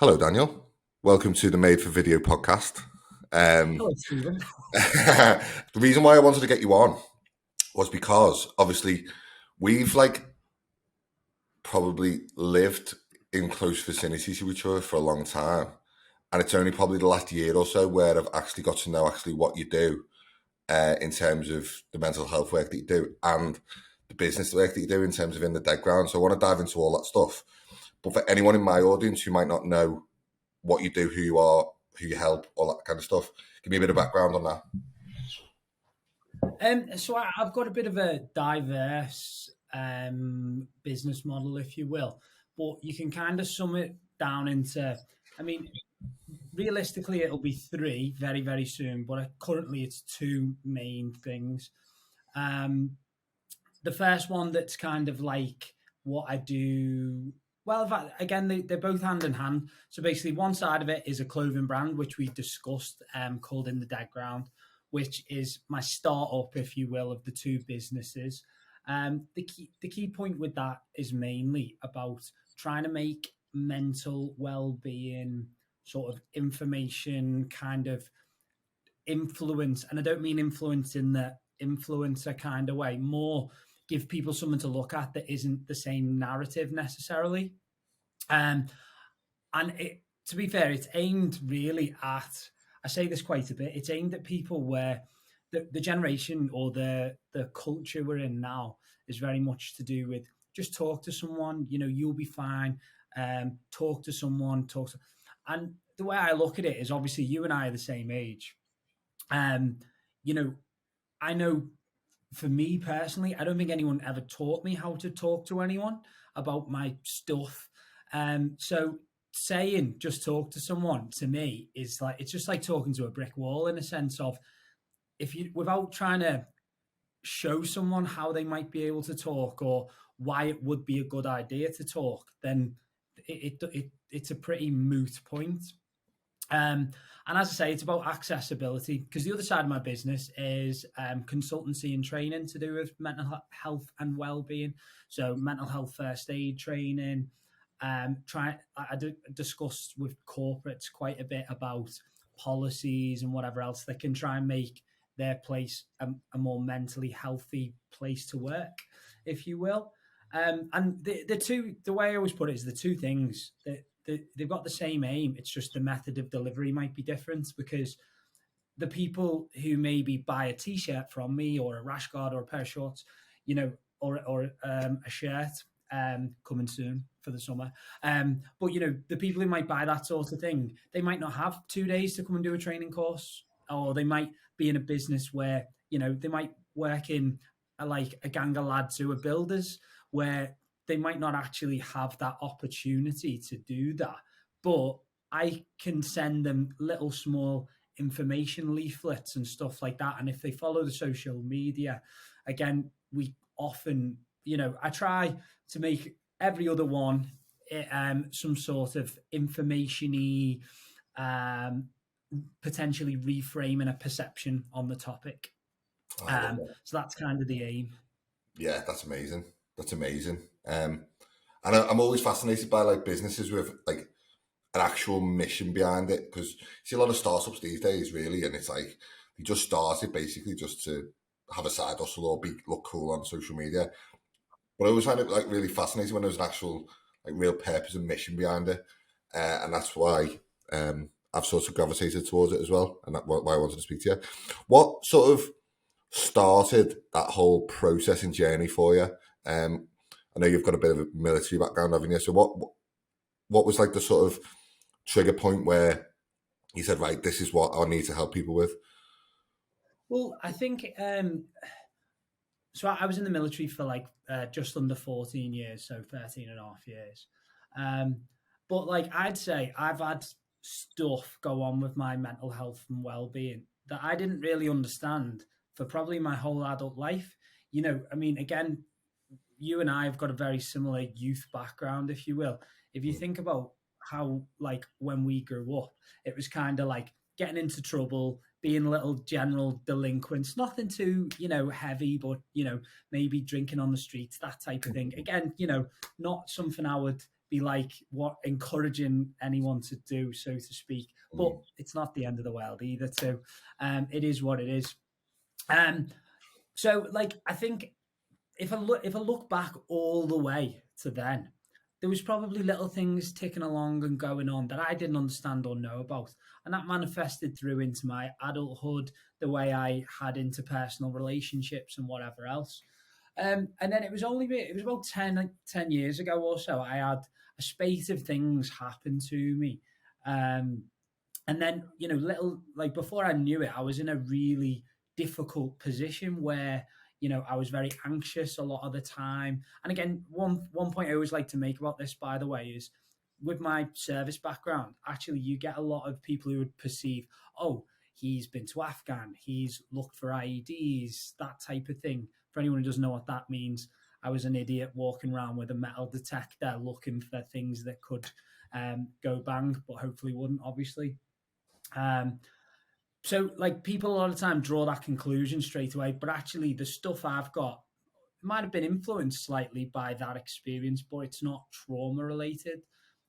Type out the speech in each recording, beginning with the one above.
Hello, Daniel. Welcome to the Made for Video podcast. Hello, Stephen. The reason why I wanted to get you on was because obviously we've probably lived in close vicinity to each other for a long time. And it's only probably the last year or so where I've actually got to know what you do in terms of the mental health work that you do and the business work that you do in terms of in the dead ground. So I want to dive into all that stuff. But for anyone in my audience who might not know what you do, who you are, who you help, all that kind of stuff, give me a bit of background on that. I've got a bit of a diverse business model, if you will, but you can kind of sum it down into, I mean, realistically, it'll be three very, very soon, but currently it's two main things. The first one that's kind of like what I do. Well, in fact, again, they're both hand in hand. So basically, one side of it is a clothing brand, which we discussed, called In the Dead Ground, which is my startup, if you will, of the two businesses. The key point with that is mainly about trying to make mental well-being sort of information kind of influence, and I don't mean influence in the influencer kind of way, more give people something to look at that isn't the same narrative necessarily. And to be fair, it's aimed really at, I say this quite a bit, it's aimed at people where the generation or the culture we're in now is very much to do with just talk to someone, you'll be fine. Talk to someone, and the way I look at it is obviously you and I are the same age. You know, I know for me personally, I don't think anyone ever taught me how to talk to anyone about my stuff. So saying just talk to someone to me is like, it's just like talking to a brick wall in a sense of, if you, without trying to show someone how they might be able to talk or why it would be a good idea to talk, then it's a pretty moot point. And as I say, it's about accessibility, because the other side of my business is consultancy and training to do with mental health and well-being. So mental health first aid training. I discuss with corporates quite a bit about policies and whatever else that can try and make their place a more mentally healthy place to work, if you will. And the way I always put it is the two things that they've got the same aim. It's just the method of delivery might be different, because the people who maybe buy a T-shirt from me or a rash guard or a pair of shorts, or a shirt, coming soon for the summer. But the people who might buy that sort of thing, they might not have 2 days to come and do a training course, or they might be in a business where they might work in like a gang of lads who are builders, where they might not actually have that opportunity to do that. But I can send them little small information leaflets and stuff like that. And if they follow the social media, again, we often, I try to make every other one some sort of information-y, potentially reframing a perception on the topic. So that's kind of the aim. Yeah, that's amazing. That's amazing. And I'm always fascinated by businesses with an actual mission behind it, because you see a lot of startups these days, really, and it's like they just started basically just to have a side hustle or look cool on social media. But I always find it really fascinating when there's an actual real purpose and mission behind it, and that's why I've sort of gravitated towards it as well, and that's why I wanted to speak to you. What sort of started that whole process and journey for you? I know you've got a bit of a military background, haven't you? So what was the sort of trigger point where you said, right, this is what I need to help people with? Well, I think so. I was in the military for just under 14 years, so 13 and a half years. But I'd say I've had stuff go on with my mental health and well-being that I didn't really understand for probably my whole adult life. I mean, again, you and I have got a very similar youth background, if you will. If you think about how, when we grew up, it was kind of like getting into trouble, being little general delinquents, nothing too, heavy, but, maybe drinking on the streets, that type of thing. Again, not something I would be like what encouraging anyone to do, so to speak. But it's not the end of the world either. So it is what it is. So like I think if I look back all the way to then, there was probably little things ticking along and going on that I didn't understand or know about, and that manifested through into my adulthood, the way I had interpersonal relationships and whatever else. And then it was about 10 years ago or so. I had a spate of things happen to me. And then, little like before I knew it, I was in a really difficult position where, I was very anxious a lot of the time. And again, one point I always like to make about this, by the way, is with my service background, actually, you get a lot of people who would perceive, oh, he's been to Afghan, he's looked for IEDs, that type of thing. For anyone who doesn't know what that means, I was an idiot walking around with a metal detector looking for things that could go bang, but hopefully wouldn't, obviously. So like people a lot of the time draw that conclusion straight away, but actually the stuff I've got might have been influenced slightly by that experience, but it's not trauma related.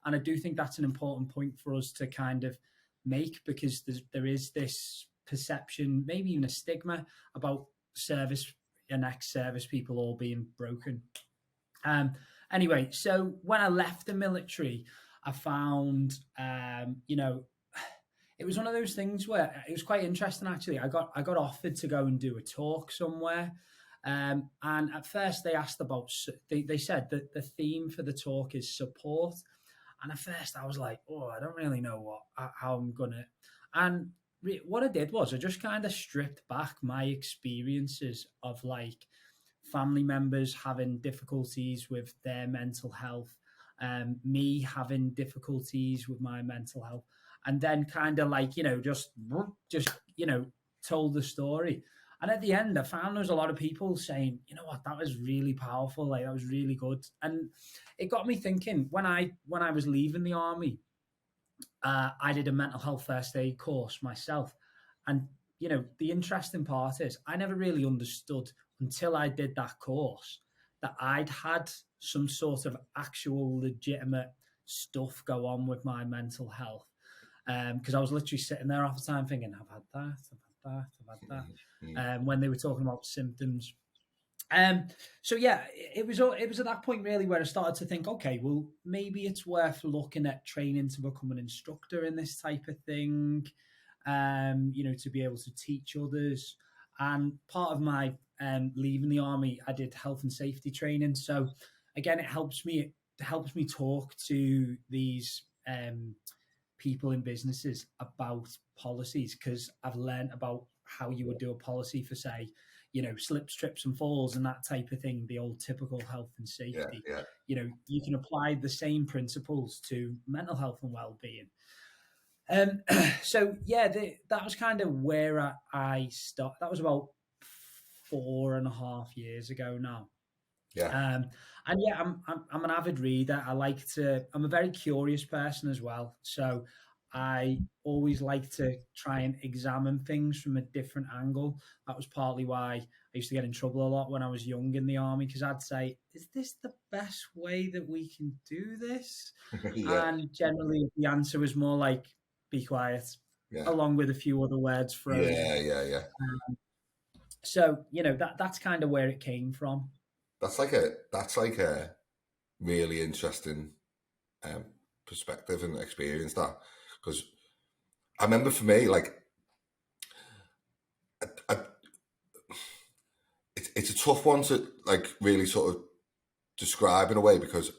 And I do think that's an important point for us to kind of make, because there is this perception, maybe even a stigma, about service and ex-service people all being broken. Anyway, so when I left the military, I found, it was one of those things where it was quite interesting. Actually, I got offered to go and do a talk somewhere, and at first they asked about. They said that the theme for the talk is support, and at first I was like, oh, I don't really know how I'm gonna. And what I did was I just kind of stripped back my experiences of like family members having difficulties with their mental health, me having difficulties with my mental health, and then kind of like just told the story. And at the end, I found there was a lot of people saying, you know what, that was really powerful, like that was really good. And it got me thinking, when I was leaving the army, I did a mental health first aid course myself. And, the interesting part is I never really understood until I did that course that I'd had some sort of actual legitimate stuff go on with my mental health. Because I was literally sitting there half the time thinking, I've had that, I've had that, I've had that. When they were talking about symptoms. So yeah, it was at that point really where I started to think, okay, well, maybe it's worth looking at training to become an instructor in this type of thing, to be able to teach others. And part of my leaving the army, I did health and safety training. So again, it helps me talk to these people in businesses about policies, because I've learned about how you would do a policy for, say, slips, trips and falls and that type of thing, the old typical health and safety. Yeah. You can apply the same principles to mental health and well-being. So yeah, that was kind of where I started. That was about 4.5 years ago now. Yeah. And yeah, I'm an avid reader. I'm a very curious person as well. So I always like to try and examine things from a different angle. That was partly why I used to get in trouble a lot when I was young in the army, because I'd say, is this the best way that we can do this? Yeah. And generally the answer was more like, be quiet, Yeah. along with a few other words thrown in. Yeah. So, that's kind of where it came from. That's like a really interesting perspective and experience, that, because I remember for me, like, it's a tough one to like really sort of describe in a way, because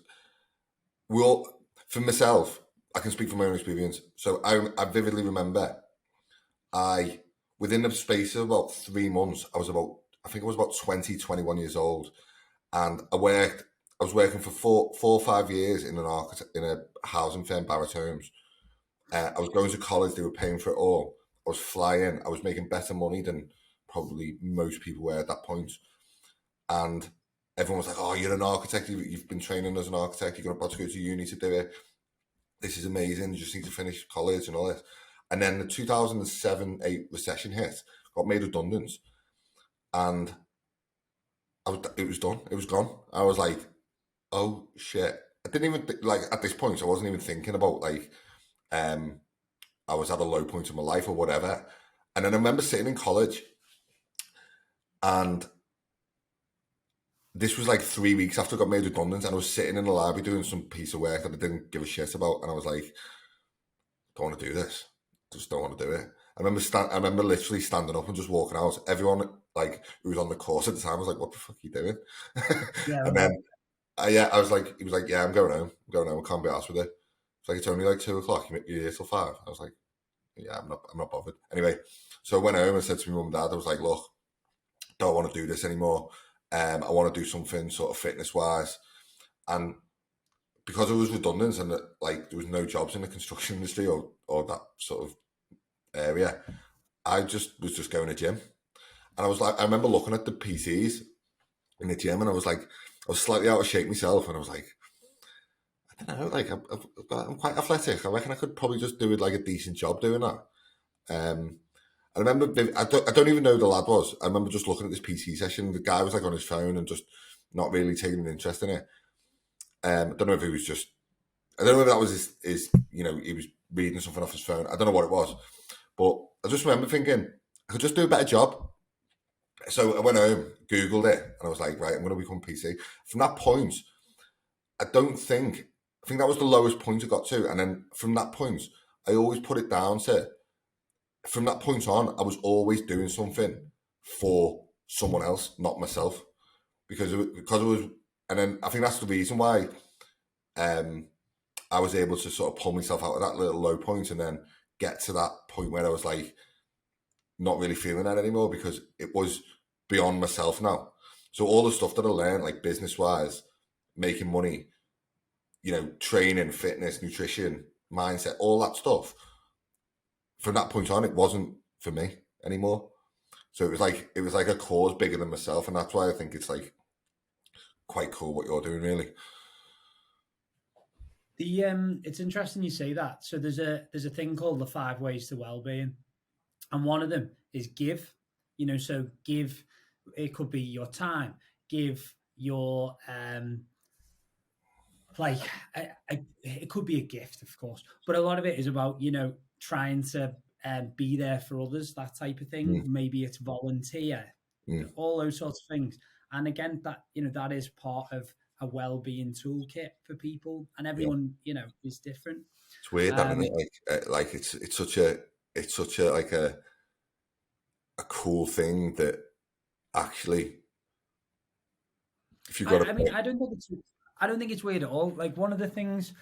for myself, I can speak from my own experience. So I vividly remember within the space of about 3 months, I think I was about 20, 21 years old. And I was working for 4 or 5 years in a housing firm, Barrett Homes. I was going to college, they were paying for it all. I was flying, I was making better money than probably most people were at that point. And everyone was like, oh, you're an architect, you've been training as an architect, you're about to go to uni to do it. This is amazing, you just need to finish college and all this. And then the 2007-8 recession hit, got made redundant. And it was done. It was gone. I was like, oh shit. I didn't even like at this point. I wasn't even thinking about like um, I was at a low point in my life or whatever. And then I remember sitting in college, and this was like 3 weeks after I got made redundant, and I was sitting in the library doing some piece of work that I didn't give a shit about, and I was like, don't want to do this. Just don't want to do it. I remember literally standing up and just walking out. Everyone like who was on the course at the time was like, "What the fuck are you doing?" Yeah, And then yeah, I was like, he was like, "Yeah, I'm going home. I'm going home. I can't be asked with it." It's like it's only like 2 o'clock. You're here till 5. I was like, "Yeah, I'm not bothered." Anyway, so I went home and said to my mum and dad, I was like, "Look, don't want to do this anymore. I want to do something sort of fitness wise." And because it was redundant and like there was no jobs in the construction industry or that sort of area, I just was just going to gym. And I was like, I remember looking at the PCs in the gym, and I was like, I was slightly out of shape myself, and I was like, I don't know, like I'm quite athletic. I reckon I could probably just do it like a decent job doing that. Um, I remember, I don't even know who the lad was. I remember just looking at this PC session. The guy was like on his phone and just not really taking an interest in it. I don't know if he was just, I don't know if that was his he was reading something off his phone. I don't know what it was. But I just remember thinking, I could just do a better job. So I went home, Googled it, and I was like, right, I'm going to become PC. From that point, I don't think, I think that was the lowest point I got to. And then from that point, I always put it down to, from that point on, I was always doing something for someone else, not myself. Because it was, and then I think that's the reason why um, I was able to sort of pull myself out of that little low point and then get to that point where I was like, not really feeling that anymore because it was beyond myself now. So all the stuff that I learned, like business wise, making money, training, fitness, nutrition, mindset, all that stuff. From that point on, it wasn't for me anymore. So it was like a cause bigger than myself, and that's why I think it's like quite cool what you're doing, really. It's interesting you say that. So there's a thing called the 5 ways to well-being, and one of them is give. So give. It could be your time. Give your like it could be a gift, of course, but a lot of it is about trying to be there for others, that type of thing. Mm, Maybe it's volunteer, mm, all those sorts of things. And again, that is part of a well-being toolkit for people, and yeah, everyone is different. it's weird, that isn't Um, it? Like it's such a like a cool thing that actually, if you've got a I mean, I don't think it's weird at all. Like one of the things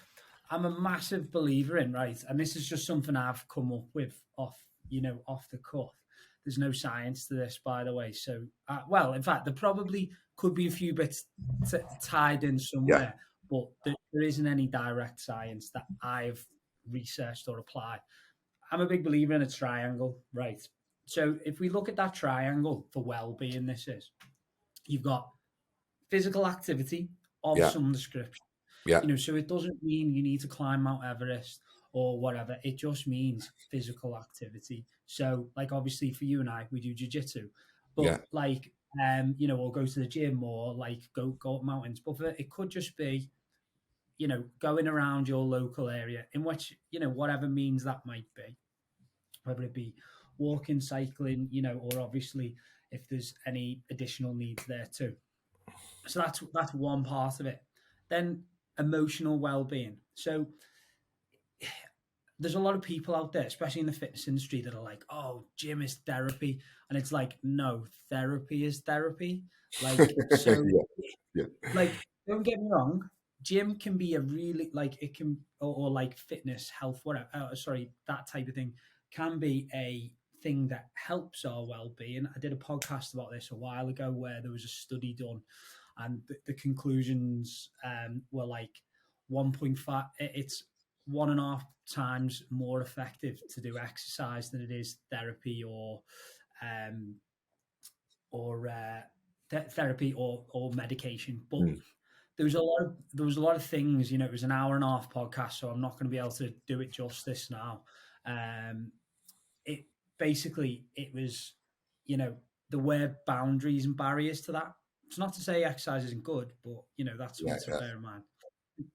I'm a massive believer in, right? And this is just something I've come up with off the cuff. There's no science to this, by the way. So, well, in fact, there probably could be a few bits tied in yeah, somewhere, but there isn't any direct science that I've researched or applied. I'm a big believer in a triangle, right? So, if we look at that triangle for well-being, you've got physical activity of yeah, some description. yeah, So it doesn't mean you need to climb Mount Everest or whatever. It just means physical activity. So, like, obviously for you and I, we do jiu-jitsu, but yeah, like, or go to the gym or like go up mountains. But it could just be, going around your local area in which, whatever means that might be, whether it be walking, cycling, or obviously if there's any additional needs there too. So that's one part of it. Then emotional well-being. So there's a lot of people out there, especially in the fitness industry, that are like, "Oh, gym is therapy," and it's like, no, therapy is therapy. Like, so, yeah, yeah, like, don't get me wrong, gym can be a really like it can, or like fitness, health, whatever. Sorry, that type of thing can be a thing that helps our well-being. I did a podcast about this a while ago where there was a study done, and the conclusions were like 1.5. It's 1.5 times more effective to do exercise than it is therapy um, or therapy or medication. But mm, there was a lot of things. It was an hour and a half podcast, so I'm not going to be able to do it justice now. Um, it basically it was, there were boundaries and barriers to that. It's not to say exercise isn't good, but that's yeah, something to yeah, bear in mind.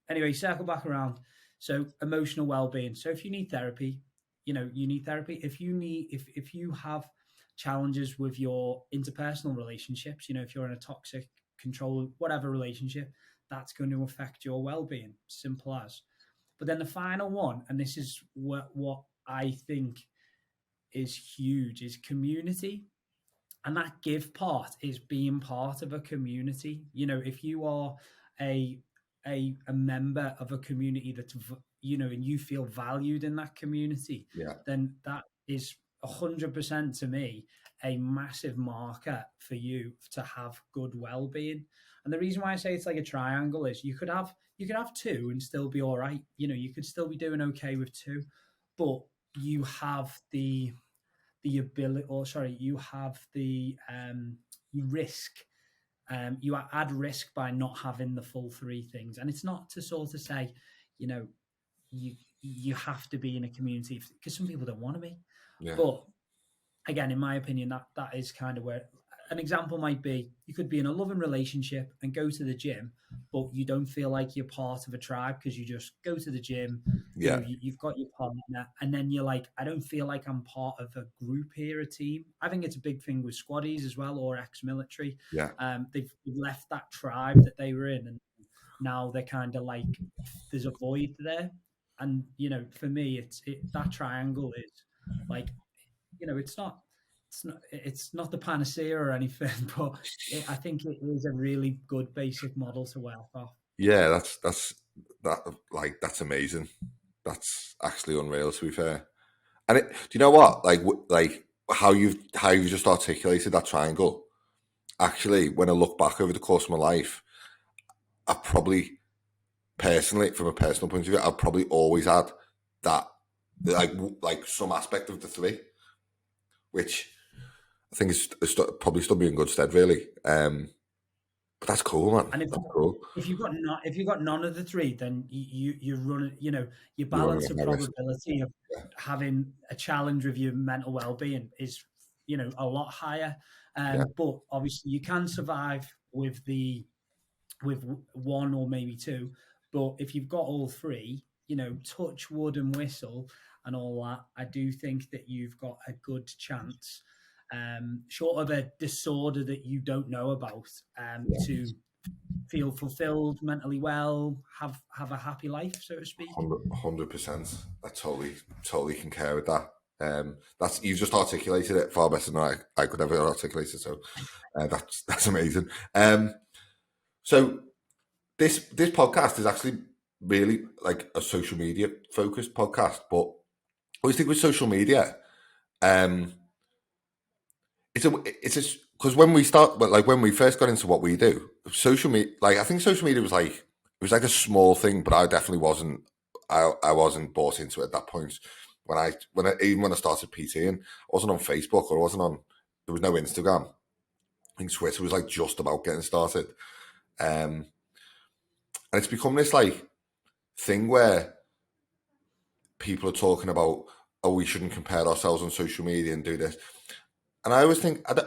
anyway, circle back around. So emotional well-being. So if you need therapy, you need therapy. If you have challenges with your interpersonal relationships, if you're in a toxic, control, whatever relationship, that's going to affect your well-being. Simple as. But then the final one, and this is what I think is huge, is community. And that give part is being part of a community. If you are a a member of a community that's and you feel valued in that community, Yeah, then that is 100% to me a massive marker for you to have good well-being. And the reason why I say it's like a triangle is you could have two and still be all right. You could still be doing okay with two, but you have the ability, or sorry, you have the you risk, you add risk by not having the full three things. And it's not to sort of say, you know, you have to be in a community, because some people don't want to be. yeah, But again, in my opinion, that is kind of where an example might be. You could be in a loving relationship and go to the gym, but you don't feel like you're part of a tribe because you just go to the gym. yeah, You've got your partner, and then you're like, I don't feel like I'm part of a group here, a team. I think it's a big thing with squaddies as well, or ex-military. yeah, They've left that tribe that they were in, and now they're kind of like, there's a void there. And for me, that triangle is like, it's not the panacea or anything, but I think it is a really good basic model to work off. yeah. That's amazing. That's actually unreal, to be fair. And do you know what? Like how you've just articulated that triangle. Actually, when I look back over the course of my life, I've probably personally, from a personal point of view, I've probably always had that, like some aspect of the three, which I think is probably still be in good stead, really. But that's cool, man. And That's cool. if you've got none of the three, then you run, your You're running balance of a high risk. probability of Yeah, having a challenge with your mental well-being is a lot higher. yeah, But obviously you can survive with one or maybe two. But if you've got all three, touch wood and whistle and all that, I do think that you've got a good chance, short of a disorder that you don't know about, yeah. to feel fulfilled, mentally well, have a happy life, so to speak. 100%. I totally concur with that. That's you've just articulated it far better than I could ever articulate it. So that's amazing. So this podcast is actually really like a social media focused podcast, but I always think with social media, um, it's because when we start, but like when we first got into what we do, social media, like I think social media was like a small thing, but I definitely wasn't. I wasn't bought into it at that point. Even when I started PTing, I wasn't on Facebook or I wasn't on. There was no Instagram. I think Twitter was like just about getting started, and it's become this like thing where people are talking about, oh, we shouldn't compare ourselves on social media and do this. And I always think I'd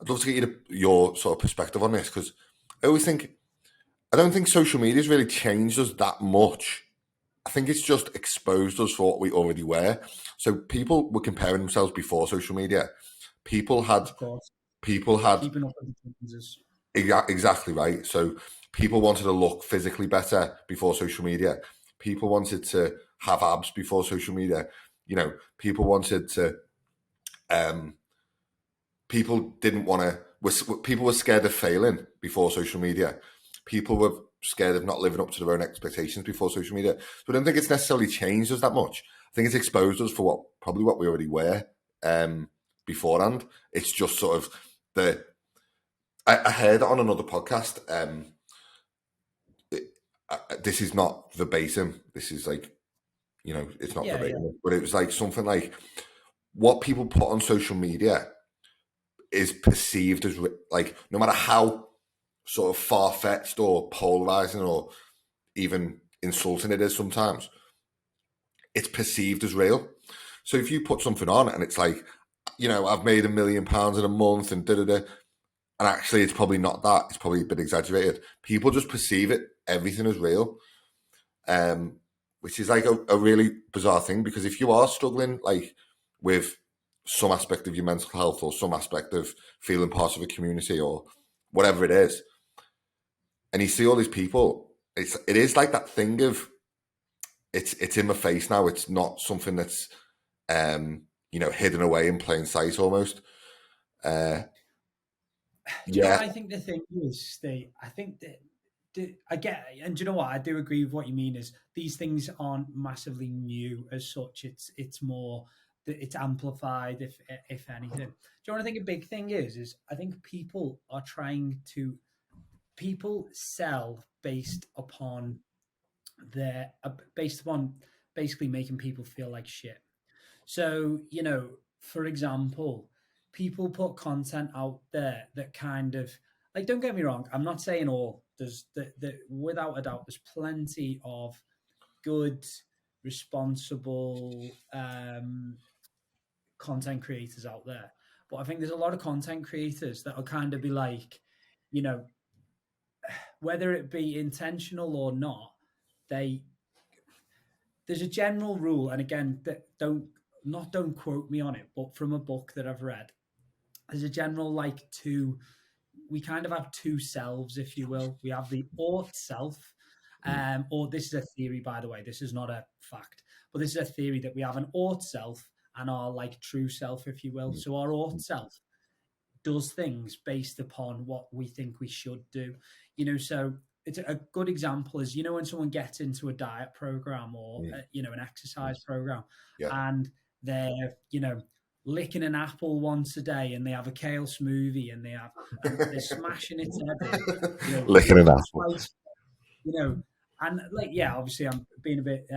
love to get your sort of perspective on this, because I always think I don't think social media has really changed us that much. I think it's just exposed us for what we already were. So people were comparing themselves before social media. People had Of course, people had keeping up with the changes. exactly right. So people wanted to look physically better before social media. People wanted to have abs before social media. People wanted to. People didn't want to. People were scared of failing before social media. People were scared of not living up to their own expectations before social media. So I don't think it's necessarily changed us that much. I think it's exposed us for what we already were beforehand. It's just sort of I heard it on another podcast. This is not verbatim. This is like, it's not Yeah, yeah, verbatim, but it was like something like what people put on social media is perceived as like, no matter how sort of far-fetched or polarizing or even insulting it is sometimes, it's perceived as real. So if you put something on and it's like, I've made £1 million in a month and da-da-da, and actually it's probably not that, it's probably a bit exaggerated, people just perceive everything as real. which is like a really bizarre thing, because if you are struggling like with some aspect of your mental health or some aspect of feeling part of a community or whatever it is, and you see all these people, it is like that thing of it's in my face now. It's not something that's hidden away in plain sight almost. Uh, Do you know what yeah. I think the thing is, Steve? I think that I get, and do you know what? I do agree with what you mean. Is these things aren't massively new as such. It's more that it's amplified, if anything. Do you know what I think a big thing is? Is I think people sell based upon basically making people feel like shit. So, for example, people put content out there that kind of like, don't get me wrong, I'm not saying all. There's without a doubt, there's plenty of good, responsible content creators out there. But I think there's a lot of content creators that will kind of be like, you know, whether it be intentional or not, they there's a general rule, and again, that don't quote me on it, but from a book that I've read, there's a general like two. We kind of have two selves, if you will. We have the ought self, Mm, or this is a theory, by the way. This is not a fact, but this is a theory that we have an ought self and our like true self, if you will. mm, So our ought self does things based upon what we think we should do. So it's a good example is when someone gets into a diet program or mm, an exercise program, yeah. and they're licking an apple once a day, and they have a kale smoothie, and they're smashing it in, Licking an apple. twice, you know, and like, yeah, obviously I'm being a bit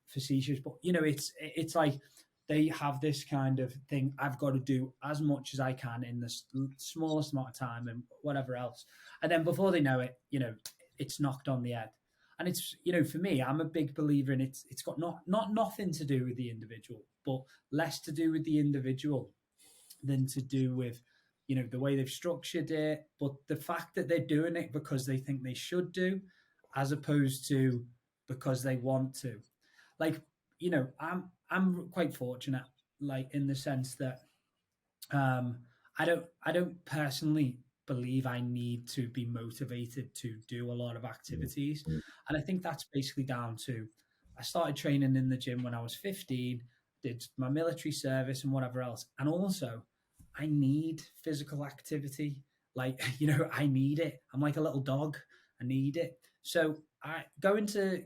facetious, but it's like they have this kind of thing. I've got to do as much as I can in the smallest amount of time and whatever else, and then before they know it, it's knocked on the head. And it's for me, I'm a big believer in it. It's got not nothing to do with the individual, but less to do with the individual than to do with the way they've structured it, but the fact that they're doing it because they think they should do, as opposed to because they want to. Like, I'm quite fortunate, like in the sense that um, I don't personally believe I need to be motivated to do a lot of Mm, activities, mm, and I think that's basically down to I started training in the gym when I was 15, did my military service and whatever else, and also I need physical activity. Like I need it. I'm like a little dog. I need it. So I going to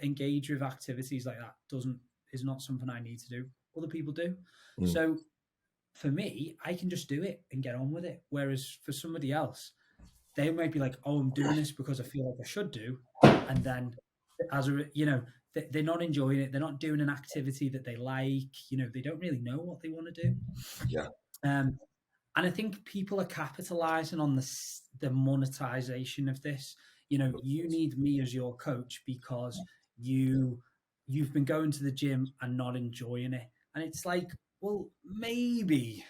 engage with activities like that doesn't is not something I need to do. Other people do. mm. So for me, I can just do it and get on with it. Whereas for somebody else, they might be like, "Oh, I'm doing this because I feel like I should do," and then as a they're not enjoying it. They're not doing an activity that they like. They don't really know what they want to do. Yeah. Um, and I think people are capitalizing on the monetization of this. You need me as your coach because you've been going to the gym and not enjoying it. And it's like, well, maybe,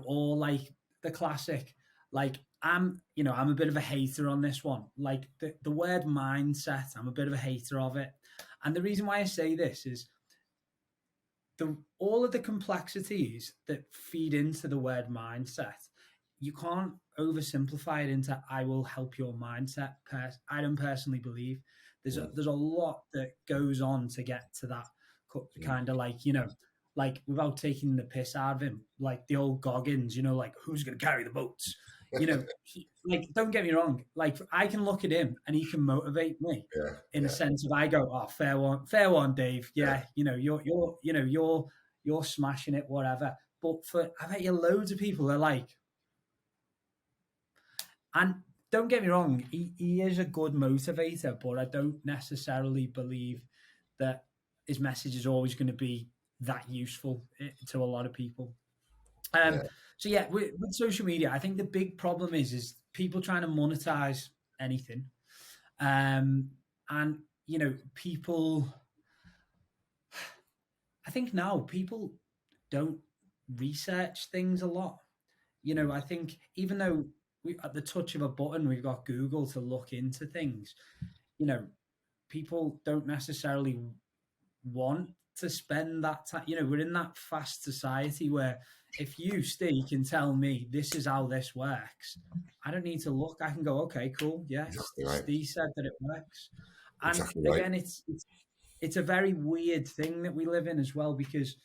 or like the classic, like I'm a bit of a hater on this one. Like the word mindset, I'm a bit of a hater of it. And the reason why I say this is all of the complexities that feed into the word mindset, you can't oversimplify it into "I will help your mindset." I don't personally believe Mm, there's a lot that goes on to get to that mm. kind of like like without taking the piss out of him, like the old Goggins, like who's going to carry the boats, like don't get me wrong, like I can look at him and he can motivate me Yeah, in a yeah, sense of I go, oh, fair one, Dave. yeah, Yeah, you're smashing it, whatever. But I bet you loads of people are like, and don't get me wrong, he is a good motivator, but I don't necessarily believe that his message is always going to be that useful to a lot of people. yeah, So yeah, with social media, I think the big problem is people trying to monetize anything, and people. I think now people don't research things a lot. mm, I think even though at the touch of a button we've got Google to look into things, you know, people don't necessarily want to spend that time. You know, we're in that fast society where if you, Steve, can tell me this is how this works, I don't need to look. I can go, okay, cool. Yeah, Exactly right. Steve said that it works. And Exactly right. again, it's a very weird thing that we live in as well, because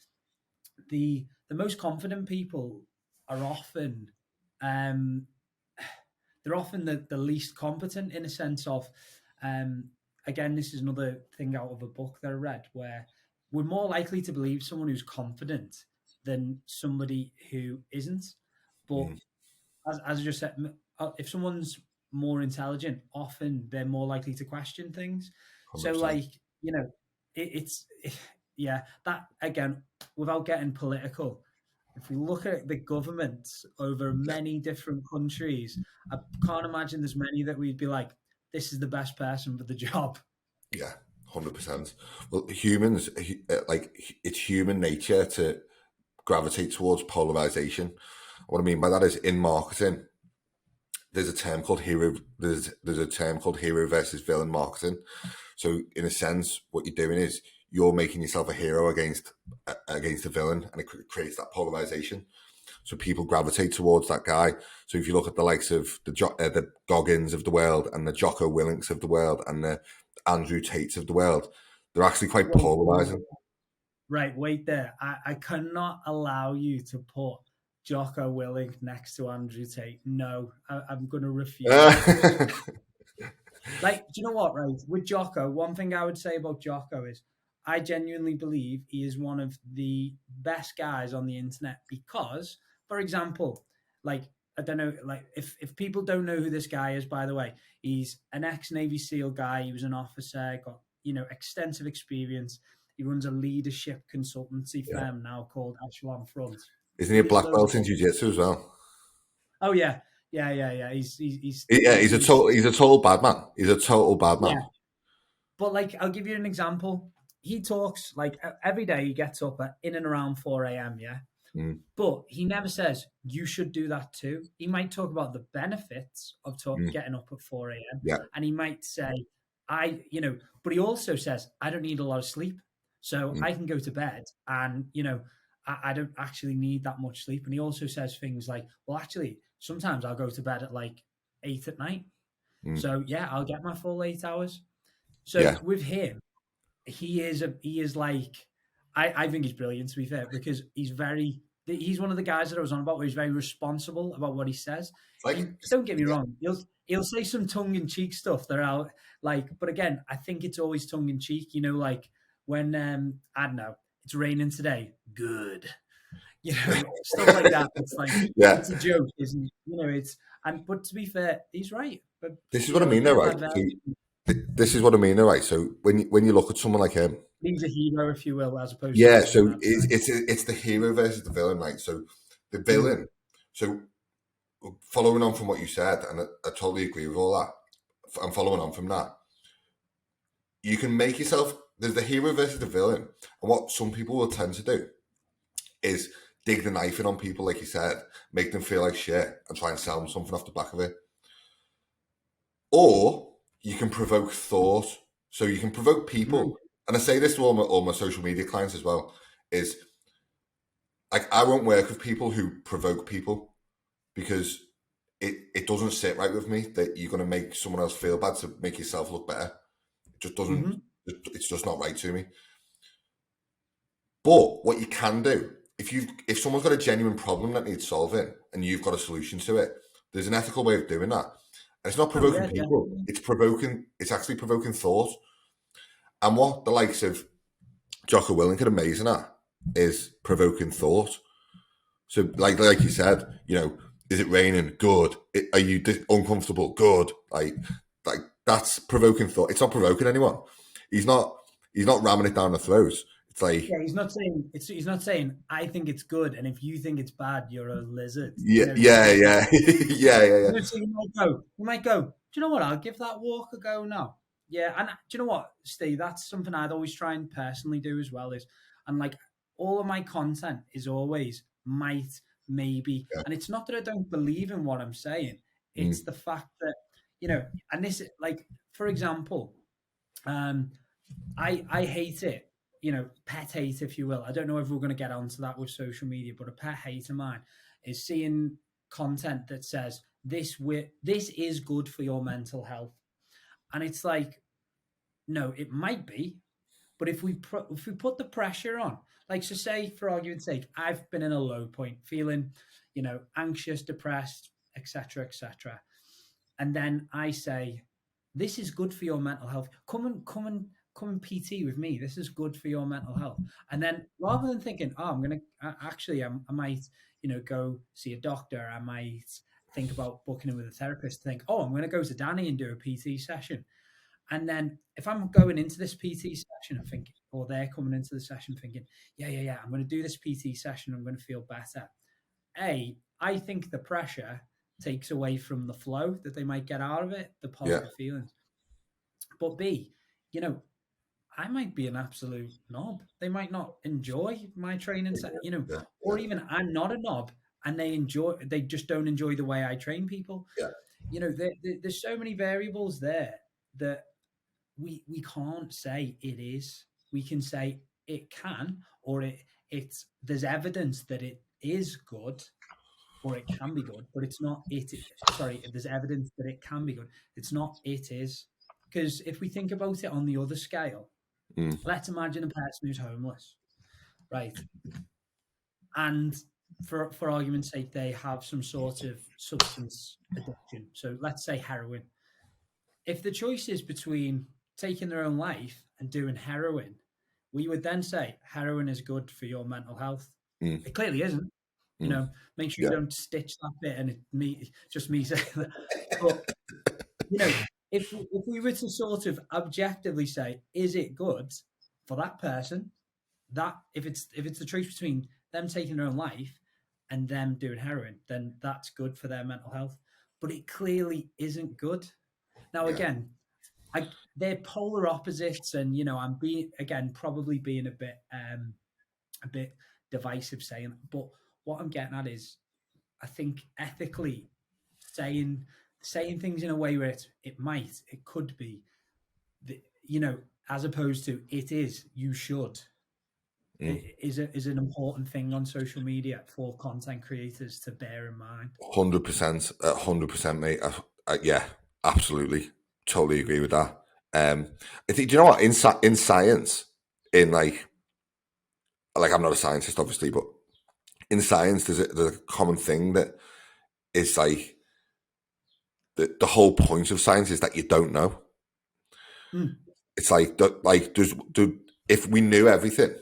the most confident people are often um they're often the least competent, in a sense of um again, this is another thing out of a book that I read, where we're more likely to believe someone who's confident than somebody who isn't. But Mm, as I just said, if someone's more intelligent, often they're more likely to question things. So, 100%. like, you know, it's yeah, that again, without getting political, if we look at the governments over Yeah. many different countries, I can't imagine there's many that we'd be like, this is the best person for the job. Yeah. 100%. Well, humans, it's human nature to gravitate towards polarization. What I mean by that is, in marketing, there's a term called hero. There's a term called hero versus villain marketing. So in a sense, what you're doing is you're making yourself a hero against a villain, and it creates that polarization. So people gravitate towards that guy. So if you look at the likes of the Goggins of the world, and the Jocko Willinks of the world, and the Andrew Tates of the world, they're actually quite Wait, polarizing. right, wait there. I cannot allow you to put Jocko Willink next to Andrew Tate. No, I'm going to refuse. Like, do you know what, right? With Jocko, one thing I would say about Jocko is I genuinely believe he is one of the best guys on the internet because, for example, like, I don't know, like, if people don't know who this guy is, by the way, he's an ex-Navy SEAL guy. He was an officer, got, extensive experience. He runs a leadership consultancy Yeah. firm now called Echelon Front. Isn't he a black Loads of belt in books. jiu-jitsu as well? Oh, yeah. Yeah, yeah, yeah. Yeah, he's a total bad man. He's a total bad man. Yeah. But like, I'll give you an example. He talks like every day. He gets up at in and around 4 a.m. Yeah, Mm, but he never says you should do that too. He might talk about the benefits of mm, getting up at 4 a.m. yeah. and he might say, but he also says I don't need a lot of sleep, so Mm, I can go to bed, and I don't actually need that much sleep. And he also says things like, well, actually, sometimes I'll go to bed at like 8 at night, mm, so yeah, I'll get my full 8 hours. So yeah. with him, he is like I think he's brilliant, to be fair, because he's one of the guys that I was on about where he's very responsible about what he says. Like, He Don't get me yeah, wrong, he'll say some tongue in cheek stuff that are like, but again, I think it's always tongue in cheek, like when I don't know, it's raining today, good. Stuff like that. It's like yeah. it's a joke, isn't it? But to be fair, he's right. But This is what I mean, though, you've right? had So, this is what I mean, though, right? So when you look at someone like him, he's a hero, if you will, as opposed to a yeah. villain, So I'd say. it's the hero versus the villain, right? So the Mm. villain. So following on from what you said, and I totally agree with all that. I'm following on from that. You can make yourself. There's the hero versus the villain, and what some people will tend to do is dig the knife in on people, like you said, make them feel like shit, and try and sell them something off the back of it. Or you can provoke thought. So you can provoke Mm. people. And I say this to all my social media clients as well, is like, I won't work with people who provoke people, because it doesn't sit right with me that you're going to make someone else feel bad to make yourself look better. It just doesn't, Hmm. it's just not right to me. But what you can do, if someone's got a genuine problem that needs solving and you've got a solution to it, there's an ethical way of doing that. And it's not Oh provoking yeah, people, definitely. it's actually provoking thought. And what the likes of Jocko Willink are amazing at is provoking thought. So, like you said, is it raining? Good. Are you uncomfortable? Good. Like that's provoking thought. It's not provoking anyone. He's not. He's not ramming it down the throat. It's like, Yeah, he's not saying I think it's good, and if you think it's bad, you're a lizard. yeah, He's yeah, just like, yeah, yeah, yeah, yeah. so you might go. Do you know what? I'll give that walk a go now. Yeah, and do you know what, Steve? That's something I'd always try and personally do as well. And like all of my content is always might, maybe, Yeah. and it's not that I don't believe in what I'm saying. Mm, It's the fact that and this, like, for example. I hate it, pet hate, if you will. I don't know if we're going to get onto that with social media, but a pet hate of mine is seeing content that says this is good for your mental health, and it's like, no, it might be, but if we put the pressure on, like, so say for argument's sake, I've been in a low point, feeling, anxious, depressed, etc., etc., and then I say, "This is good for your mental health. Come and PT with me. This is good for your mental health." And then rather than thinking, "Oh, I'm gonna actually, I might, go see a doctor. I might think about booking in with a therapist. Think, oh, I'm gonna go to Danny and do a PT session." And then if I'm going into this PT session and thinking, or they're coming into the session thinking, yeah, I'm going to do this PT session, I'm going to feel better. I think the pressure takes away from the flow that they might get out of it, the positive feelings. But B, I might be an absolute knob. They might not enjoy my training, or even I'm not a knob and they just don't enjoy the way I train people. There's so many variables there that we can't say it is. We can say it can, or it's there's evidence that it is good, or it can be good, but it's not it. Sorry, if there's evidence that it can be good, it's not it is. Because if we think about it on the other scale, let's imagine a person who's homeless, right? And for argument's sake, they have some sort of substance addiction. So let's say heroin. If the choice is between taking their own life and doing heroin, we would then say heroin is good for your mental health. It clearly isn't. Make sure you don't stitch that bit and just me saying that. But if we were to sort of objectively say, is it good for that person? That if it's the choice between them taking their own life and them doing heroin, then that's good for their mental health. But it clearly isn't good. Now, again, they're polar opposites, and I'm probably being a bit divisive saying, but what I'm getting at is, I think ethically saying things in a way where it could be, as opposed to it is, you should, is an important thing on social media for content creators to bear in mind. 100%, 100%, mate. Yeah, absolutely, totally agree with that. I think, do you know what, in science, in like I'm not a scientist, obviously, but in science, there's a common thing that is like the whole point of science is that you don't know. It's like if we knew everything,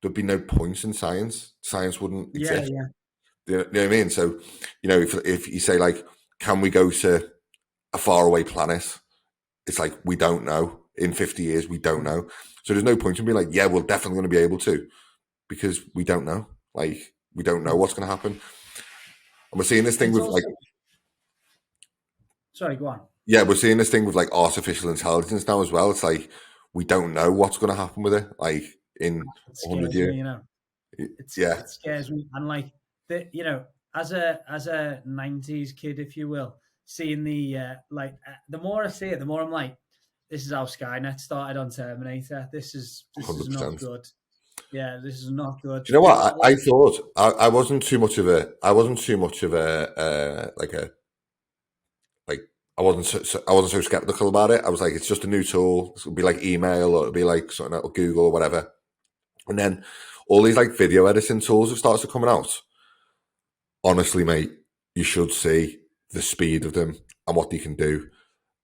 there'd be no points in science. Science wouldn't exist. Yeah. You know what I mean? So, if you say, like, can we go to a faraway planet? It's like, we don't know. In 50 years, we don't know. So there's no point in being like, yeah, we're definitely going to be able to, because we don't know. Like, we don't know what's going to happen. And we're seeing this thing with like... Sorry, go on. Yeah, we're seeing this thing with like artificial intelligence now as well. It's like, we don't know what's going to happen with it. Like, in 100 years. It scares me. And like, as a 90s kid, if you will, seeing the more I see it, the more I'm like, this is how Skynet started on Terminator. This is not good. Yeah, this is not good. Do you know what? I thought I wasn't too much of a I wasn't so skeptical about it. I was like, it's just a new tool. It'll be like email, or it'll be like something like Google or whatever. And then all these like video editing tools have started coming out. Honestly, mate, you should see the speed of them and what they can do.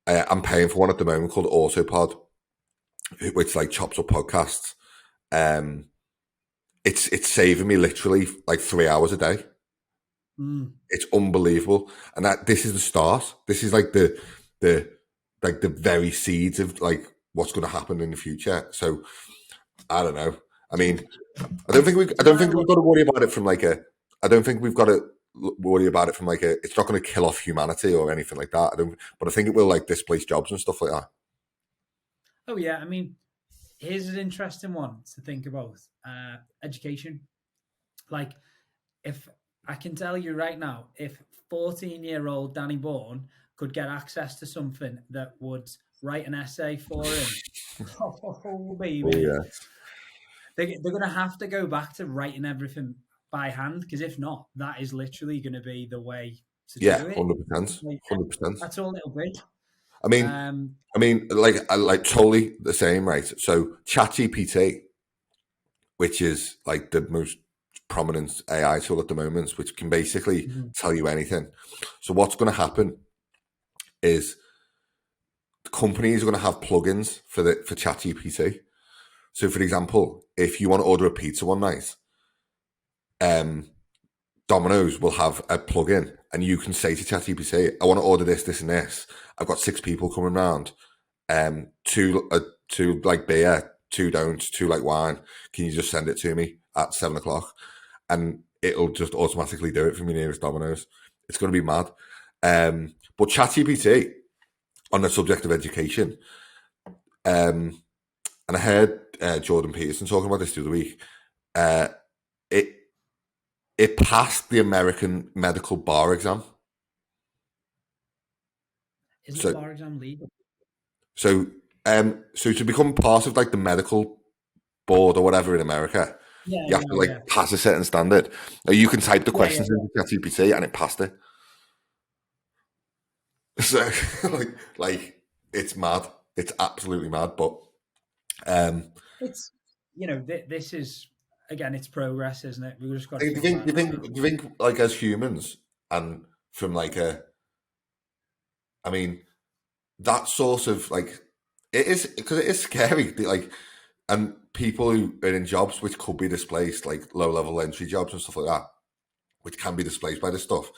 I'm paying for one at the moment called Autopod, which like chops up podcasts. It's saving me literally like 3 hours a day. It's unbelievable. And this is the start. This is like the very seeds of like what's going to happen in the future. So I don't know. I mean, I don't think we've got to worry about it from like a. I don't think we've got to worry about it from like a. It's not going to kill off humanity or anything like that. But I think it will like displace jobs and stuff like that. Oh yeah, I mean, here's an interesting one to think about. Education. Like, if I can tell you right now, if 14-year-old Danny Bourne could get access to something that would write an essay for him Oh, Oh baby. yeah, They're going to have to go back to writing everything by hand, because if not, that is literally going to be the way to yeah, do it. 100%, Like, 100%. that's all it'll be. I mean, Um, like I like totally the same, right? So ChatGPT, which is like the most prominent AI tool at the moment, which can basically mhm. tell you anything. So what's going to happen is companies are going to have plugins for ChatGPT. So, for example, if you want to order a pizza one night, um, Domino's will have a plugin, and you can say to ChatGPT, "I want to order this, this, and this. I've got 6 people coming round. Two like beer, two don't, two like wine. Can you just send it to me at 7 o'clock?" And it'll just automatically do it from your nearest Domino's. It's going to be mad. But ChatGPT, on the subject of education, and I heard Jordan Peterson talking about this the other week. Uh, it it passed the American medical bar exam. Isn't the So bar exam legal? so so to become part of like the medical board or whatever in America, Yeah, you have to yeah, like yeah. pass a certain standard. Now you can type the Yeah, yeah, questions into ChatGPT and it passed it. So like it's mad. It's absolutely mad. But um, it's this is, again, it's progress, isn't it? We've just got to do you keep think? Do our you think? Do you think like as humans and from like a, I mean, that sort of like it is because it is scary. Like and people who are in jobs which could be displaced, like low level entry jobs and stuff like that, which can be displaced by this stuff.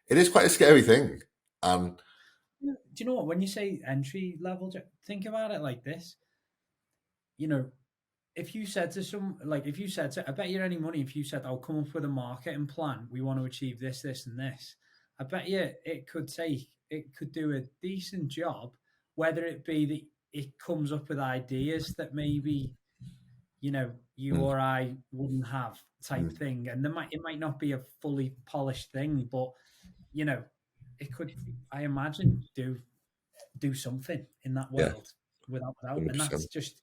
It is quite a scary thing. And do you know what, when you say entry level, think about it like this. you know if you said to some, like, if you said to, I bet you any money, if you said, I'll come up with a marketing plan, we want to achieve this, this, and this, I bet you it could do a decent job, whether it be that it comes up with ideas that maybe, you mm, or I wouldn't have, type mm, thing. And it might not be a fully polished thing, but you know, it could, I imagine, do something in that yeah, world, without, and that's 100%. just,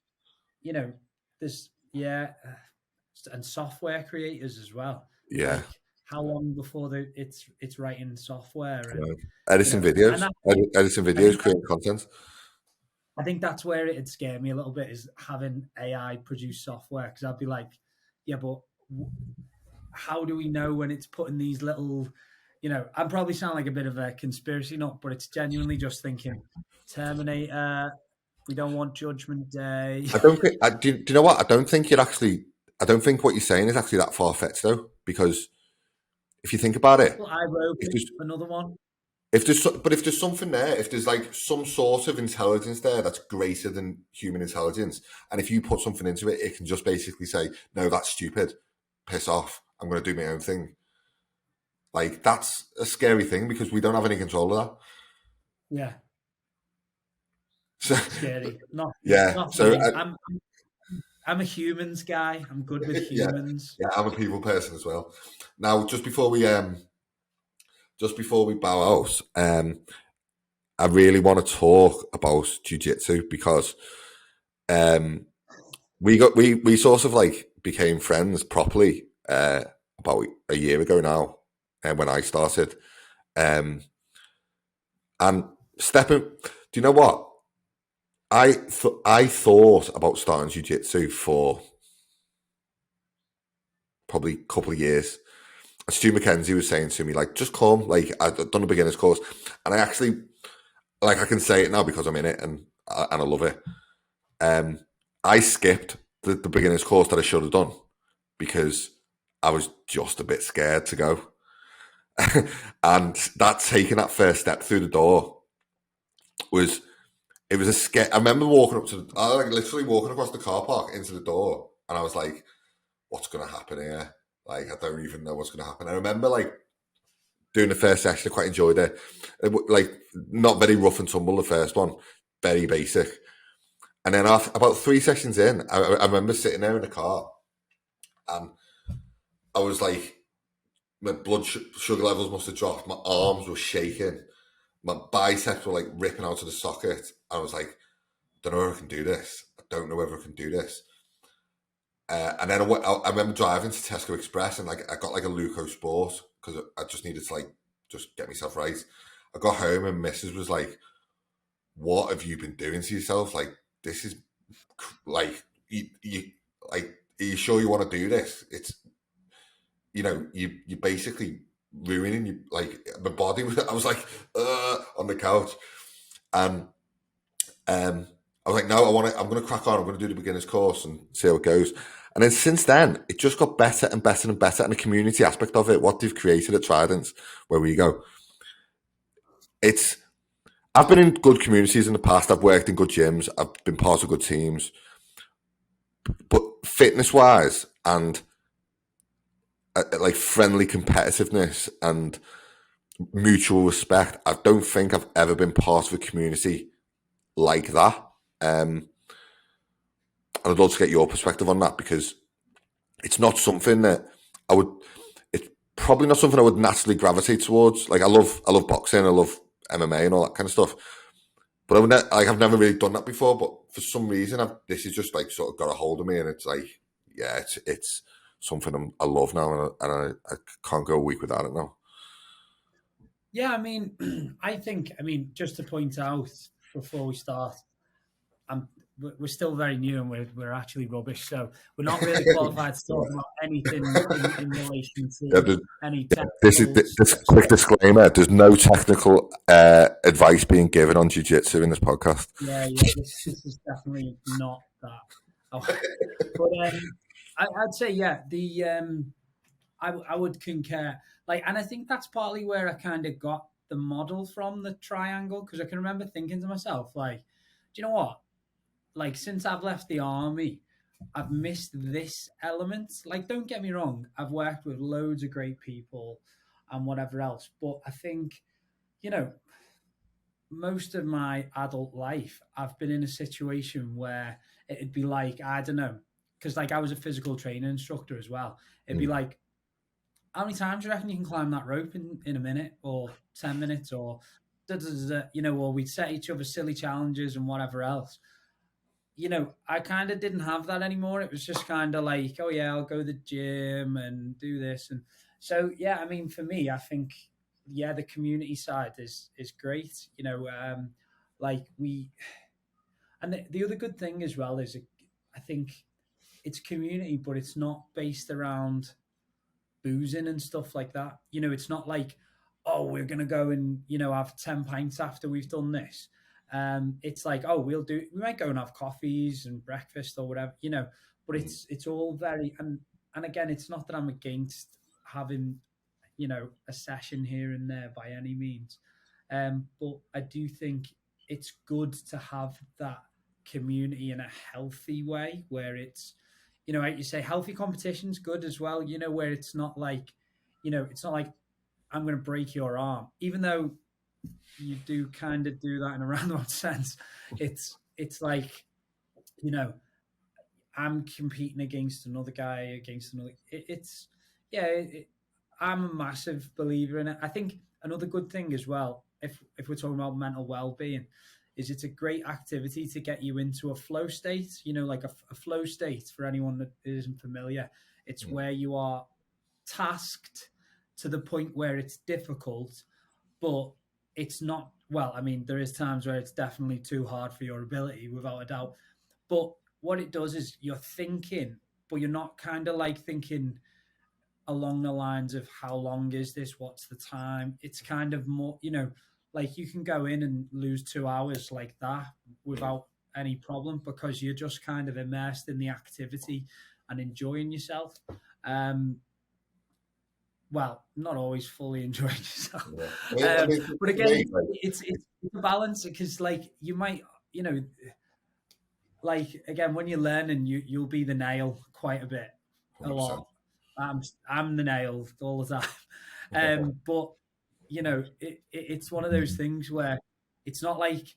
you know, there's, yeah, and software creators as well. Yeah. Like, how long before it's writing software, and Right. Editing videos, and that, editing I videos, think that creating content. I think that's where it'd scare me a little bit, is having AI produce software, because I'd be like, yeah, but how do we know when it's putting these little, I'm probably sound like a bit of a conspiracy nut, but it's genuinely just thinking, Terminator, we don't want Judgment Day. I don't think. Do you know what? I don't think you're actually. I don't think what you're saying is actually that far fetched though, because if you think about it, Well, if iRobot, there's another one. but if there's something there, if there's like some sort of intelligence there that's greater than human intelligence, and if you put something into it, it can just basically say, "No, that's stupid. Piss off. I'm going to do my own thing." Like that's a scary thing because we don't have any control of that. Yeah, So scary. Not yeah, not for so me. I'm a humans guy. I'm good with yeah, humans. yeah, I'm a people person as well. Now, just before we bow out, I really want to talk about jiu-jitsu because um, we sort of like became friends properly about a year ago now, when I started. Um, and stepping, do you know what? I thought about starting jiu-jitsu for probably a couple of years. Stu McKenzie was saying to me, like, just come, like, I've done a beginner's course, and I actually, like, I can say it now because I'm in it and I love it. Um, I skipped the beginner's course that I should have done because I was just a bit scared to go. And that taking that first step through the door was, it was a scare. I remember walking up to, I like literally walking across the car park into the door, and I was like, what's going to happen here? Like, I don't even know what's going to happen. I remember like doing the first session, I quite enjoyed it. Like, not very rough and tumble, the first one, very basic. And then after about 3 sessions in, I remember sitting there in the car, and I was like, my sugar levels must have dropped. My arms were shaking. My biceps were like ripping out of the socket. I was like, don't know if I can do this. don't know whether I can do this. And then I remember driving to Tesco Express, and like I got like a Luco Sport because I just needed to like just get myself right. I got home and Mrs. was like, "What have you been doing to yourself? Like this is like you like. Are you sure you want to do this? It's you basically ruining you like my body." I was like on the couch, and I was like, "No, I'm going to crack on. I'm going to do the beginner's course and see how it goes." And then since then, it just got better and better and better. And the community aspect of it, what they've created at Trident, where we go, I've been in good communities in the past. I've worked in good gyms. I've been part of good teams. But fitness wise and like friendly competitiveness and mutual respect, I don't think I've ever been part of a community like that. And I'd love to get your perspective on that, because it's not something that it's probably not something I would naturally gravitate towards. Like I love boxing, I love MMA and all that kind of stuff. But I've never really done that before. But for some reason, this is just like sort of got a hold of me, and it's like, yeah, it's something I love now, and I can't go a week without it now. Yeah, I mean, I think, just to point out before we start, we're still very new and we're actually rubbish, so we're not really qualified to talk about anything in relation to any technical. This quick disclaimer: there's no technical advice being given on jiu-jitsu in this podcast. Yeah, this is definitely not that. But I'd say, yeah, I would concur. Like, and I think that's partly where I kind of got the model from, the triangle, because I can remember thinking to myself, like, do you know what? Like, since I've left the army, I've missed this element. Like, don't get me wrong, I've worked with loads of great people and whatever else, but I think, most of my adult life, I've been in a situation where it'd be like, I don't know, because like I was a physical training instructor as well. It'd be like, how many times do you reckon you can climb that rope in a minute or 10 minutes or, or we'd set each other silly challenges and whatever else. I kind of didn't have that anymore. It was just kind of like, oh yeah, I'll go to the gym and do this. And so, yeah, I mean, for me, I think, yeah, the community side is great. Like and the other good thing as well is I think it's community, but it's not based around boozing and stuff like that. It's not like, oh, we're gonna go and have 10 pints after we've done this. It's like, oh, we might go and have coffees and breakfast or whatever, but it's all very, and again, it's not that I'm against having a session here and there by any means, but I do think it's good to have that community in a healthy way where it's, like you say, healthy competition's good as well, where it's not like, it's not like I'm going to break your arm, even though you do kind of do that in a roundabout sense. It's like, I'm competing against another guy, against another. I'm a massive believer in it. I think another good thing as well, if we're talking about mental well-being, is it's a great activity to get you into a flow state. Like a flow state, for anyone that isn't familiar, it's where you are tasked to the point where it's difficult, but it's not, well, I mean, there is times where it's definitely too hard for your ability, without a doubt. But what it does is you're thinking, but you're not kind of like thinking along the lines of how long is this? What's the time? It's kind of more, like you can go in and lose 2 hours like that without any problem, because you're just kind of immersed in the activity and enjoying yourself. Well, not always fully enjoying yourself. Yeah. But again, it's a balance, because like you might, like again, when you're learning, you'll be the nail quite a bit, 100%. A lot. I'm the nail all the time. But it's one of those things where it's not like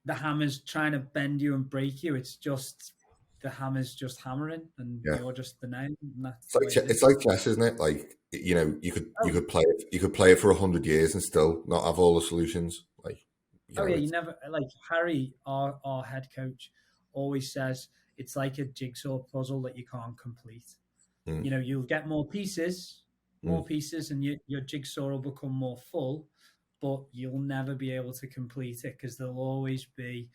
the hammer's trying to bend you and break you. It's just the hammer's just hammering, and you're just the nail. And that's it's like chess, isn't it? Like you could play it for 100 years and still not have all the solutions. Like you never, like Harry, our head coach, always says it's like a jigsaw puzzle that you can't complete. Mm. You know, you'll get more Mm. pieces, and your jigsaw will become more full, but you'll never be able to complete it because there'll always be,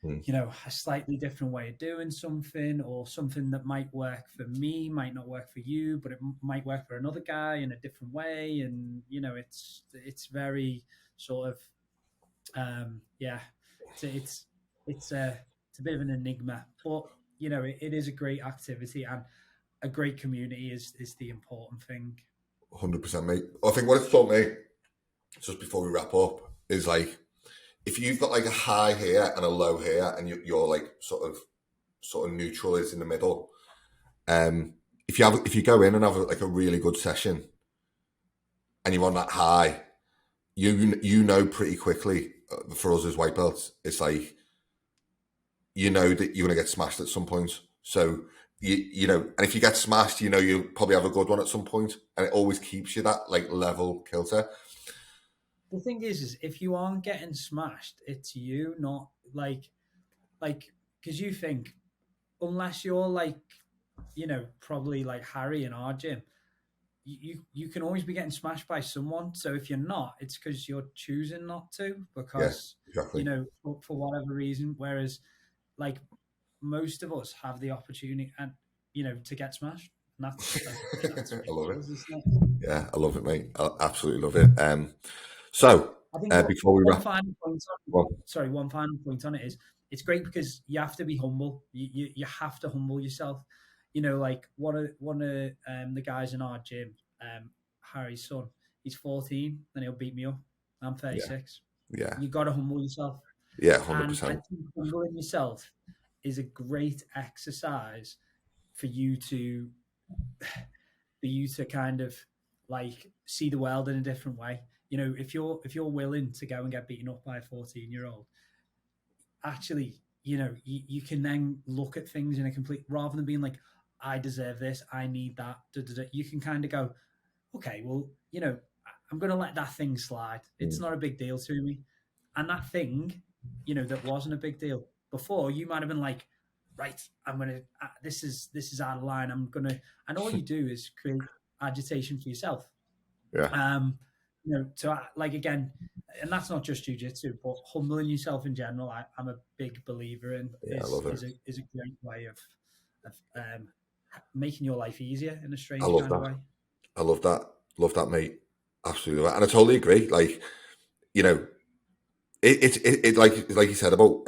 Mm. you know, a slightly different way of doing something, or something that might work for me might not work for you, but it might work for another guy in a different way. And you know, it's very sort of yeah, it's a bit of an enigma, but you know, it is a great activity, and a great community is the important thing. 100%, mate. I think what it's taught me, just before we wrap up, is like, if you've got like a high here and a low here, and you're like sort of neutral is in the middle. If you go in and have like a really good session, and you're on that high, you know pretty quickly, for us as white belts, it's like, you know that you're going to get smashed at some point. So you know, and if you get smashed, you know you'll probably have a good one at some point, and it always keeps you that like level kilter. The thing is if you aren't getting smashed, it's you, not like because you think, unless you're like, you know, probably like Harry in our gym, you can always be getting smashed by someone. So if you're not, it's because you're choosing not to, Yeah, because you exactly. know, for whatever reason. Whereas like most of us have the opportunity, and you know, to get smashed, and that's I love it. ridiculous, isn't it? Yeah, I love it, mate. I absolutely love it. So I think what, before we one wrap, final point on, well, sorry, one final point on it is it's great because you have to be humble. You have to humble yourself. You know, like one of the guys in our gym, Harry's son, he's 14 and he'll beat me up. I'm yeah, 36. yeah, You got to humble yourself, yeah, and I 100%. think humbling yourself is a great exercise for you to kind of like see the world in a different way. You know, if you're willing to go and get beaten up by a 14-year-old, actually, you know, you can then look at things in a complete, rather than being like, I deserve this, I need that. Da, da, da. You can kind of go, okay, well, you know, I'm going to let that thing slide. It's Mm. not a big deal to me. And that thing, you know, that wasn't a big deal before, you might have been like, right, I'm going to, this is out of line. I'm going to, and all you do is create agitation for yourself. Yeah, You know, so like again, and that's not just jujitsu, but humbling yourself in general. I'm a big believer in yeah, I is love it. is a is a great way of making your life easier in a I strange love kind of that. way. I love that, mate. Absolutely, and I totally agree. Like, you know, it like you said about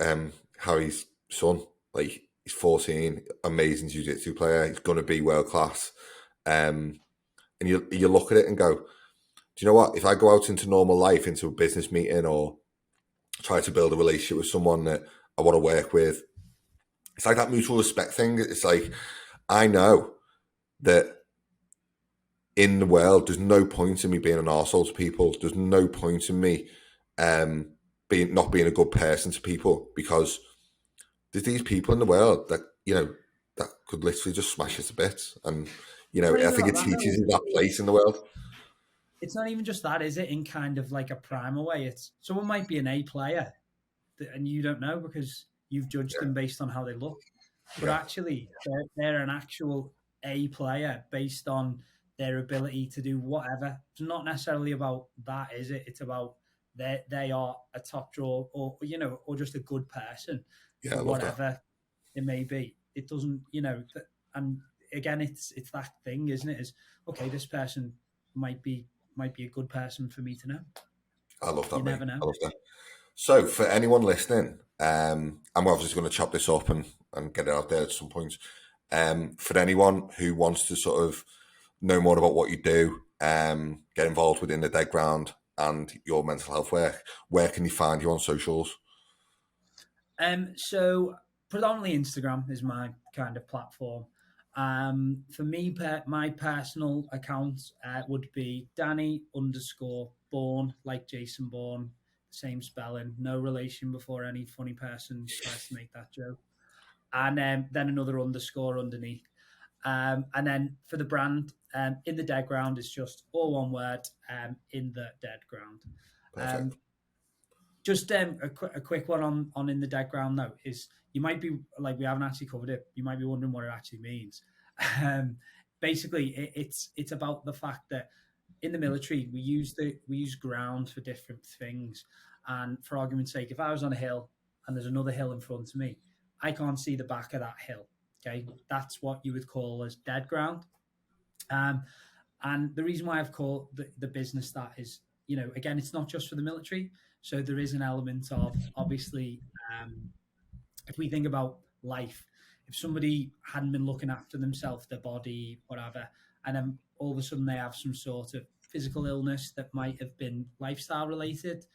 Harry's son. Like, he's 14, amazing jiu-jitsu player. He's going to be world class. And you look at it and go, do you know what? If I go out into normal life, into a business meeting, or try to build a relationship with someone that I want to work with, it's like that mutual respect thing. It's like, I know that in the world, there's no point in me being an arsehole to people. There's no point in me being not being a good person to people, because there's these people in the world that, you know, that could literally just smash you to bits. And, you It's know, not I even think about it that, though, teaches is you it? that place in the world. It's not even just that, is it? In kind of like a primal way, it's someone might be an A player, and you don't know because you've judged Yeah, them based on how they look. But yeah, actually, they're an actual A player based on their ability to do whatever. It's not necessarily about that, is it? It's about they are a top draw, or you know, or just a good person yeah. for I love that. whatever it may be. It doesn't, you know, and again, it's that thing, isn't it? Is okay, this person might be a good person for me to know. I love You that, mate. never know. I love that. So, for anyone listening, and we're obviously going to chop this up and get it out there at some point. For anyone who wants to sort of know more about what you do, get involved within the dead ground and your mental health work, where can you find you on socials? So predominantly Instagram is my kind of platform. For me, my personal account would be Danny underscore Bourne, like Jason Bourne, same spelling, no relation before any funny person tries to make that joke. And then another underscore underneath. And then for the brand, in the dead ground is just all one word, in the dead ground. Perfect. Um, Just a quick one on in the dead ground though is you might be like we haven't actually covered it. You might be wondering what it actually means. Um, basically, it's about the fact that in the military we use ground for different things. And for argument's sake, if I was on a hill and there's another hill in front of me, I can't see the back of that hill. Okay, that's what you would call as dead ground. Um, and the reason why I've called the business that is, you know, again, it's not just for the military. So there is an element of obviously, if we think about life, if somebody hadn't been looking after themselves, their body, whatever, and then all of a sudden they have some sort of physical illness that might have been lifestyle related,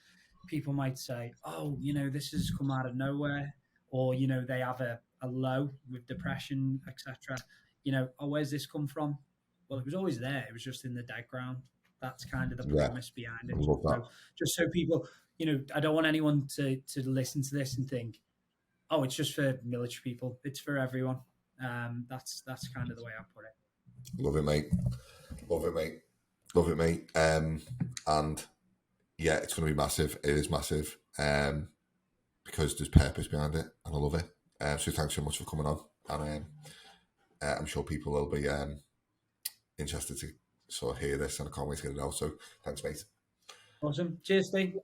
people might say, oh, you know, this has come out of nowhere, or, you know, they have a low with depression, etc. You know, oh, where's this come from? Well, it was always there. It was just in the background. That's kind of the Yeah, premise behind I it. love that. So just so people, you know, I don't want anyone to listen to this and think, oh, it's just for military people. It's for everyone. That's kind of the way I put it. Love it, mate. Love it, mate. Love it, mate. And yeah, it's going to be massive. It is massive. Because there's purpose behind it, and I love it. So thanks so much for coming on, and I'm sure people will be interested to sort of hear this, and I can't wait to get it out. So thanks, mate. Awesome. Cheers, Steve.